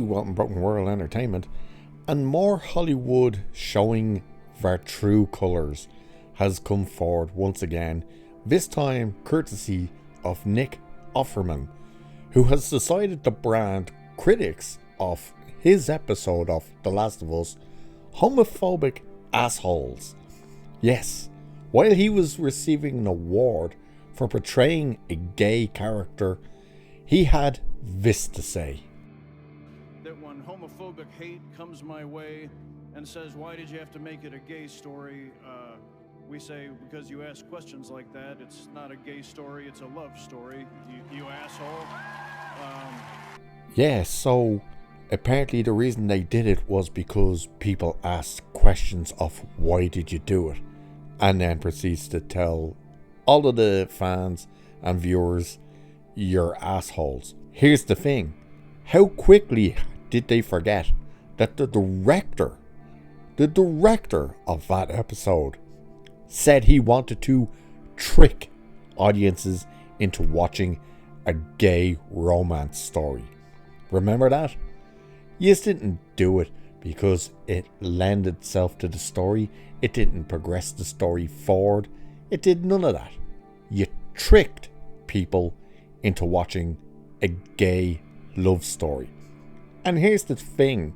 Welcome Broken World Entertainment, and more Hollywood showing their true colours has come forward once again, this time courtesy of Nick Offerman, who has decided to brand critics of his episode of The Last of Us homophobic assholes. Yes, while he was receiving an award for portraying a gay character, he had this to say. That when homophobic hate comes my way and says, why did you have to make it a gay story? We say, because you ask questions like that, it's not a gay story, it's a love story, you asshole. Yeah, so apparently the reason they did it was because people asked questions of why did you do it, and then proceeds to tell all of the fans and viewers, you're assholes. Here's the thing, how quickly did they forget that the director of that episode said he wanted to trick audiences into watching a gay romance story. Remember that? You just didn't do it because it lent itself to the story. It didn't progress the story forward. It did none of that. You tricked people into watching a gay love story. And here's the thing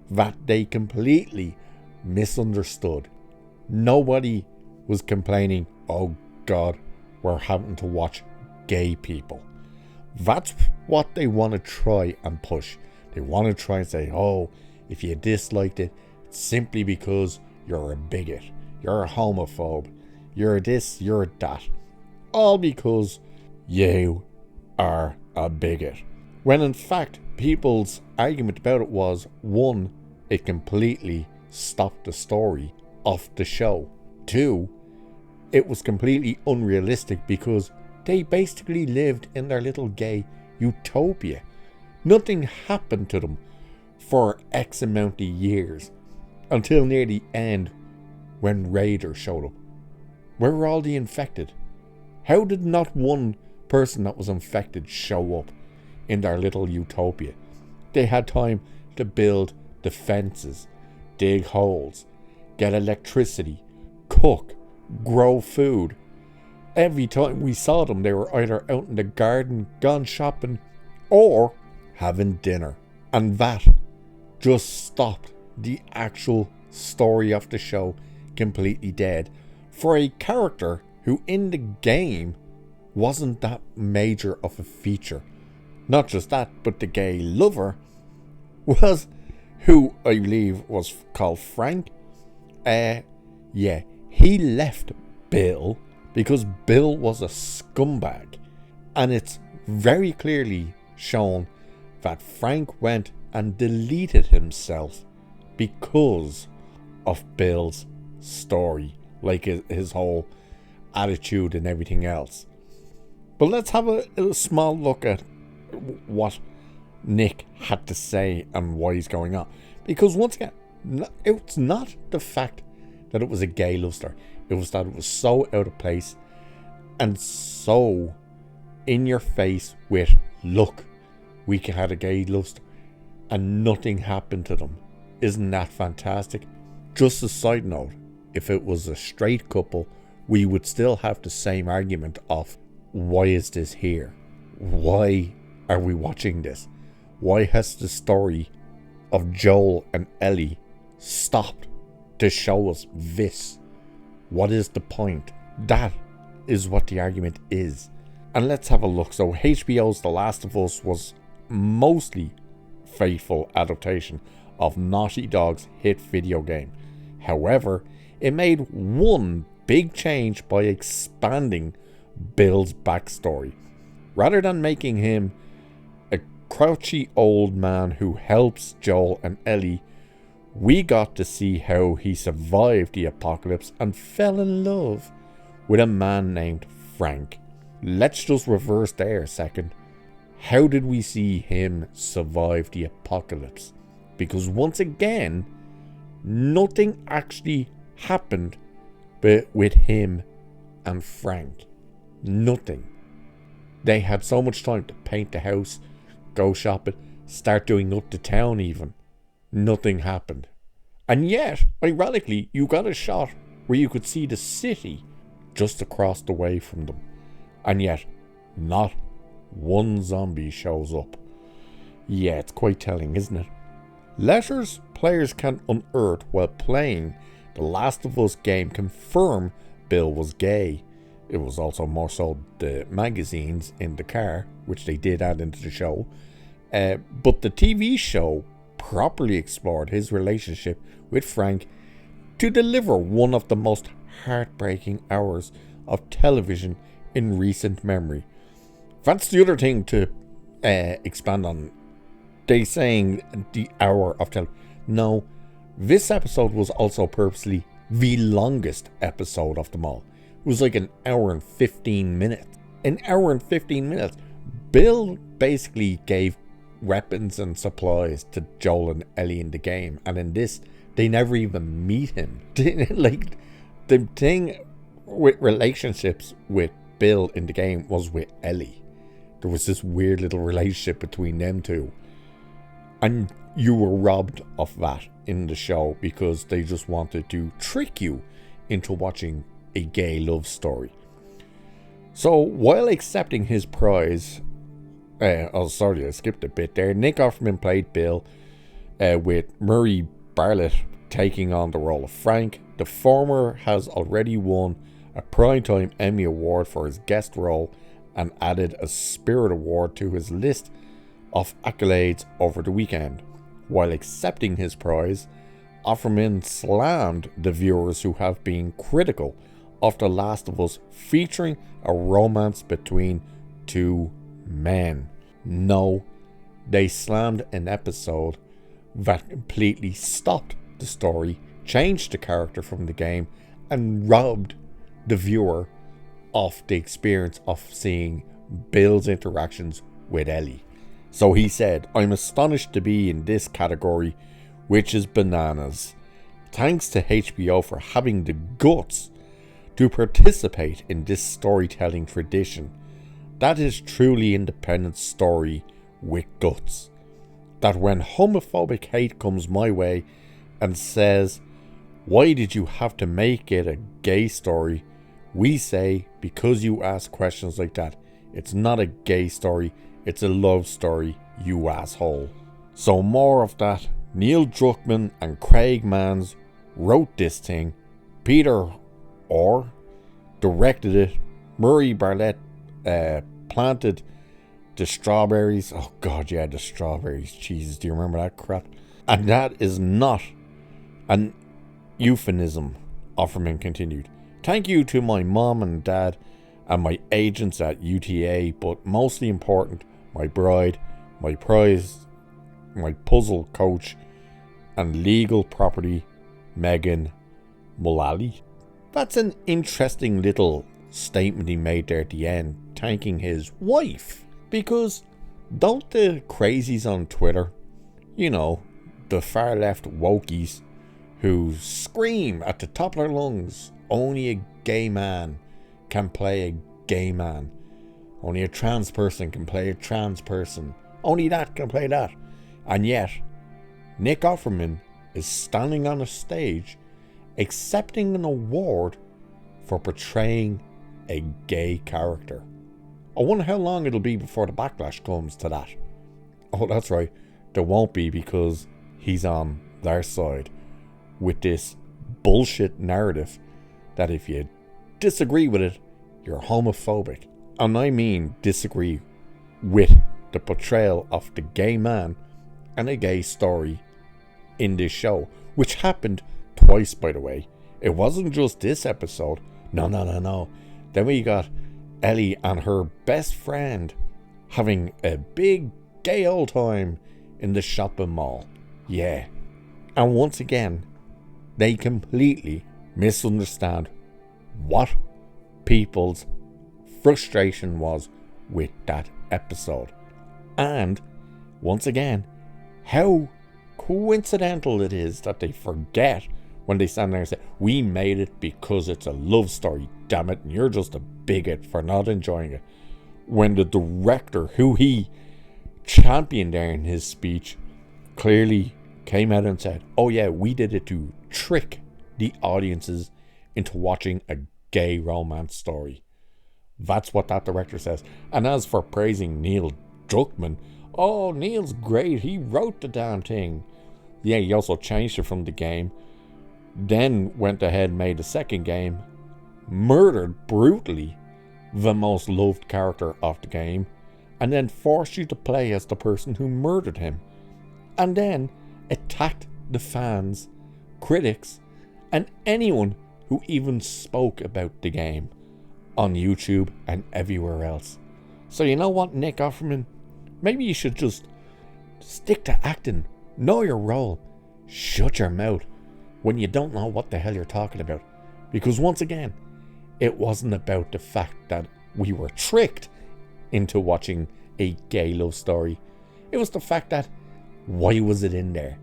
that they completely misunderstood. Nobody was complaining, oh God, we're having to watch gay people. That's what they want to try and push. They want to try and say, oh, if you disliked it, it's simply because you're a bigot, you're a homophobe, you're this, you're that. All because you are a bigot. When in fact, people's argument about it was, one, it completely stopped the story of the show. Two, it was completely unrealistic because they basically lived in their little gay utopia. Nothing happened to them for X amount of years until near the end when Raider showed up. Where were all the infected? How did not one person that was infected show up in their little utopia? They had time to build defenses, dig holes, get electricity, cook, grow food. Every time we saw them, they were either out in the garden, gone shopping, or having dinner. And that just stopped the actual story of the show completely dead for a character who in the game wasn't that major of a feature. Not just that, but the gay lover was, who I believe was called Frank. He left Bill because Bill was a scumbag. And it's very clearly shown that Frank went and deleted himself because of Bill's story, like his whole attitude and everything else. But let's have a small look at what Nick had to say and why he's going on. Because once again, it's not the fact that it was a gay love story. It was that it was so out of place and so in your face with, look, we had a gay love story and nothing happened to them. Isn't that fantastic? Just a side note, if it was a straight couple, we would still have the same argument of, why is this here? Why are we watching this? Why has the story of Joel and Ellie stopped to show us this? What is the point? That is what the argument is. And let's have a look. So HBO's The Last of Us was mostly faithful adaptation of Naughty Dog's hit video game. However, it made one big change by expanding Bill's backstory. Rather than making him a crouchy old man who helps Joel and Ellie, we got to see how he survived the apocalypse and fell in love with a man named Frank. Let's just reverse there a second. How did we see him survive the apocalypse? Because once again, nothing actually happened with him and Frank. Nothing. They had so much time to paint the house, go shopping, start doing up the town even. Nothing happened. And yet, ironically, you got a shot where you could see the city just across the way from them. And yet, not one zombie shows up. Yeah, it's quite telling, isn't it? Letters players can unearth while playing the Last of Us game confirm Bill was gay. It was also more so the magazines in the car, which they did add into the show. But the TV show properly explored his relationship with Frank to deliver one of the most heartbreaking hours of television in recent memory. That's the other thing to expand on. They saying the hour of television. No, this episode was also purposely the longest episode of them all. It was like an hour and 15 minutes. An hour and 15 minutes. Bill basically gave weapons and supplies to Joel and Ellie in the game. And in this, they never even meet him. Like, the thing with relationships with Bill in the game was with Ellie. There was this weird little relationship between them two. And you were robbed of that in the show because they just wanted to trick you into watching a gay love story. So while accepting his prize, I skipped a bit there. Nick Offerman played Bill, with Murray Bartlett taking on the role of Frank. The former has already won a Primetime Emmy Award for his guest role and added a Spirit Award to his list of accolades over the weekend. While accepting his prize, Offerman slammed the viewers who have been critical of The Last of Us featuring a romance between two men. No, they slammed an episode that completely stopped the story, changed the character from the game, and robbed the viewer of the experience of seeing Bill's interactions with Ellie. So he said, "I'm astonished to be in this category, which is bananas. Thanks to HBO for having the guts to participate in this storytelling tradition. That is truly independent story with guts. That when homophobic hate comes my way and says, why did you have to make it a gay story? We say, because you ask questions like that, it's not a gay story, it's a love story, you asshole." So more of that. Neil Druckmann and Craig Manns wrote this thing. Peter Orr directed it. Murray Bartlett planted the strawberries. Oh god, yeah, the strawberries. Jesus, do you remember that crap? And that is not an euphemism, Offerman continued. Thank you to my mom and dad and my agents at UTA, but mostly important, my bride, my prize, my puzzle coach, and legal property, Megan Mullally. That's an interesting little statement he made there at the end, thanking his wife. Because don't the crazies on Twitter, you know, the far left wokies who scream at the top of their lungs, only a gay man can play a gay man, only a trans person can play a trans person, only that can play that, and yet Nick Offerman is standing on a stage accepting an award for portraying a gay character. I wonder how long it'll be before the backlash comes to that. Oh, that's right, there won't be, because he's on their side with this bullshit narrative that if you disagree with it, you're homophobic. And I mean disagree with the portrayal of the gay man and a gay story in this show, which happened twice, by the way. It wasn't just this episode. No. Then we got Ellie and her best friend having a big gay old time in the shopping mall. Yeah. And once again, they completely misunderstand what people's frustration was with that episode. And once again, how coincidental it is that they forget when they stand there and say, we made it because it's a love story, damn it, and you're just a bigot for not enjoying it. When the director, who he champion there in his speech clearly came out and said, oh yeah, we did it to trick the audiences into watching a gay romance story. That's what that director says. And as for praising Neil Druckmann, oh, Neil's great, he wrote the damn thing. Yeah, he also changed it from the game, then went ahead and made a second game, murdered brutally the most loved character of the game, and then forced you to play as the person who murdered him, and then attacked the fans, critics, and anyone who even spoke about the game on YouTube and everywhere else. So you know what, Nick Offerman? Maybe you should just stick to acting, know your role, shut your mouth when you don't know what the hell you're talking about. Because once again, it wasn't about the fact that we were tricked into watching a gay love story. It was the fact that, why was it in there?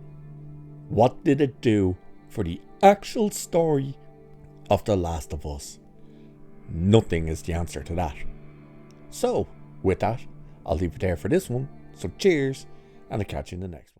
What did it do for the actual story of The Last of Us? Nothing is the answer to that. So, with that, I'll leave it there for this one. So cheers, and I'll catch you in the next one.